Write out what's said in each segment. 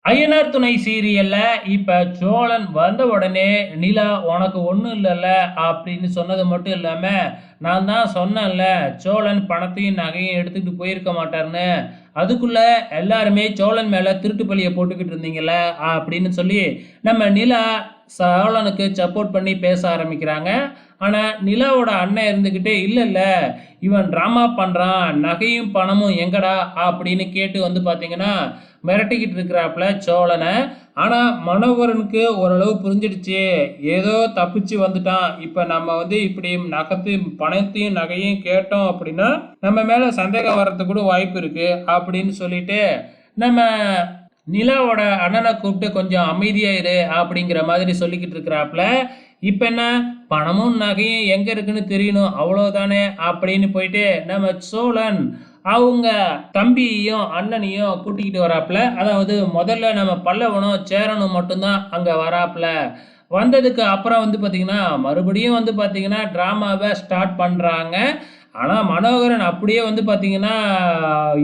ஐயனார் துணை சீரியல்ல இப்ப சோழன் வந்த உடனே நிலா உனக்கு ஒண்ணும் இல்லைல்ல அப்படின்னு சொன்னது மட்டும் இல்லாம, நான் தான் சொன்னேன்ல சோழன் பணத்தையும் நகையும் எடுத்துட்டு போயிருக்க மாட்டாருன்னு. அதுக்குள்ள எல்லாருமே சோழன் மேல திருட்டு பழிய போட்டுக்கிட்டு இருந்தீங்கல்ல அப்படின்னு சொல்லி நம்ம நிலா சோழனுக்கு சப்போர்ட் பண்ணி பேச ஆரம்பிக்கிறாங்க. ஆனா நிலாவோட அண்ணன் இருந்துகிட்டே இல்ல இல்ல இவன் டிராமா பண்றான், நகையும் பணமும் எங்கடா அப்படின்னு கேட்டு வந்து பாத்தீங்கன்னா மிரட்டிக்கிட்டு இருக்கிறாப்புல சோழனை. ஆனா மனோகரனுக்கு ஓரளவு புரிஞ்சிடுச்சு, ஏதோ தப்பிச்சு வந்துட்டான். இப்ப நம்ம வந்து இப்படி பணத்தையும் நகையும் கேட்டோம் அப்படின்னா நம்ம மேல சந்தேகம் வர்றதுக்கு கூட வாய்ப்பு இருக்கு அப்படின்னு சொல்லிட்டு நம்ம நிலாவோட அண்ணனை கூப்பிட்டு கொஞ்சம் அமைதியா இரு அப்படிங்கிற மாதிரி சொல்லிக்கிட்டு இருக்கிறாப்புல. இப்ப என்ன, பணமும் நகையும் எங்க இருக்குன்னு தெரியணும் அவ்வளவுதானே அப்படின்னு போயிட்டு நம்ம சோழன் அவங்க தம்பியையும் அண்ணனையும் கூட்டிக்கிட்டு வராப்புல. அதாவது முதல்ல நம்ம பல்லவனும் சேரனும் மட்டும்தான் அங்க வராப்புல. வந்ததுக்கு அப்புறம் வந்து பார்த்தீங்கன்னா மறுபடியும் வந்து பார்த்தீங்கன்னா டிராமாவை ஸ்டார்ட் பண்றாங்க. ஆனா மனோகரன் அப்படியே வந்து பார்த்தீங்கன்னா,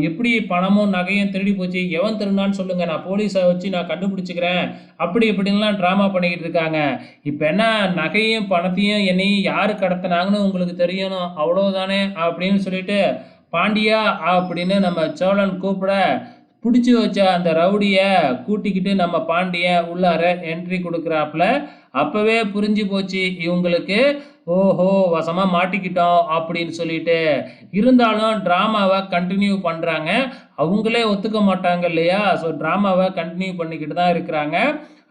எப்படி பணமும் நகையும் திருடி போச்சு, எவன் திருடுனான்னு சொல்லுங்க, நான் போலீஸை வச்சு நான் கண்டுபிடிச்சுக்கிறேன், அப்படி இப்படின்லாம் ட்ராமா பண்ணிக்கிட்டு இருக்காங்க. இப்ப என்ன, நகையும் பணத்தையும் என்னையும் யாரு கடத்தினாங்கன்னு உங்களுக்கு தெரியணும் அவ்வளவுதானே அப்படின்னு சொல்லிட்டு, பாண்டியா அப்படின்னு நம்ம சோழன் கூப்பிட, பிடிச்சி வச்ச அந்த ரவுடிய கூட்டிக்கிட்டு நம்ம பாண்டியன் உள்ளார என்ட்ரி கொடுக்குறாப்புல. அப்பவே புரிஞ்சு போச்சு இவங்களுக்கு, ஓஹோ வசமா மாட்டிக்கிட்டோம் அப்படின்னு சொல்லிட்டு. இருந்தாலும் டிராமாவை கண்டினியூ பண்றாங்க. அவங்களே ஒத்துக்க மாட்டாங்க இல்லையா, ஸோ டிராமாவை கண்டினியூ பண்ணிக்கிட்டு தான் இருக்கிறாங்க.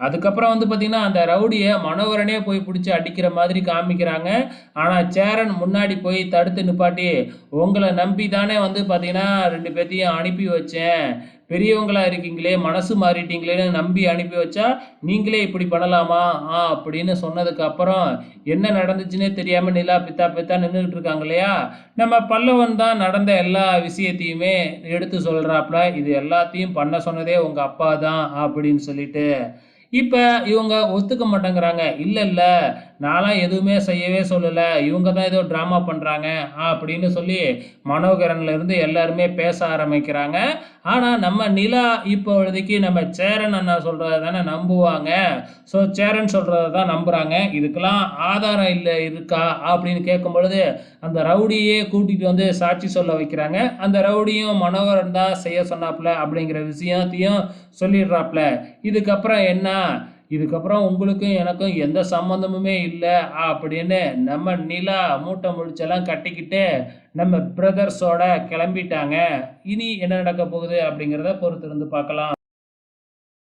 அதுக்கப்புறம் வந்து பார்த்தீங்கன்னா அந்த ரவுடியை மனோகரனே போய் பிடிச்சி அடிக்கிற மாதிரி காமிக்கிறாங்க. ஆனால் சேரன் முன்னாடி போய் தடுத்து நிப்பாட்டி, உங்களை நம்பி தானே வந்து பார்த்தீங்கன்னா ரெண்டு பேர்த்தையும் அனுப்பி வச்சேன், பெரியவங்களா இருக்கீங்களே மனசு மாறிட்டீங்களேன்னு நம்பி அனுப்பி வச்சா நீங்களே இப்படி பண்ணலாமா அப்படின்னு சொன்னதுக்கு அப்புறம் என்ன நடந்துச்சுன்னே தெரியாம நிலா பித்தா பித்தா நின்றுட்டு இருக்காங்க இல்லையா. நம்ம பல்லவன் தான் நடந்த எல்லா விஷயத்தையுமே எடுத்து சொல்றாப்ல, இது எல்லாத்தையும் பண்ண சொன்னதே உங்க அப்பா தான் அப்படின்னு சொல்லிட்டு. இப்ப இவங்க ஒத்துக்க மாட்டேங்கிறாங்க. இல்ல, இல்ல நான்லாம் எதுவுமே செய்யவே சொல்லல, இவங்க தான் ஏதோ டிராமா பண்றாங்க அப்படின்னு சொல்லி மனோகரன்ல இருந்து எல்லாருமே பேச ஆரம்பிக்கிறாங்க. ஆனா நம்ம நிலா இப்பொழுதைக்கு நம்ம சேரன் அண்ணா சொல்றத தானே நம்புவாங்க. ஸோ சேரன் சொல்றத தான் நம்புறாங்க. இதுக்கெல்லாம் ஆதாரம் இல்ல இருக்கா அப்படின்னு கேட்கும் பொழுது, அந்த ரவுடியே கூட்டிட்டு வந்து சாட்சி சொல்ல வைக்கிறாங்க. அந்த ரவுடியும் மனோகரன் தான் செய்ய சொன்னாப்புல அப்படிங்கிற விஷயத்தையும் சொல்லிடுறாப்புல. இதுக்கப்புறம் என்ன, இதுக்கப்புறம் உங்களுக்கும் எனக்கும் எந்த சம்மந்தமுமே இல்லை அப்படின்னு நம்ம நிலா மூட்டை முடிச்செல்லாம் கட்டிக்கிட்டு நம்ம பிரதர்ஸோட கிளம்பிட்டாங்க. இனி என்ன நடக்க போகுது அப்படிங்கிறத பொறுத்திருந்து பார்க்கலாம்.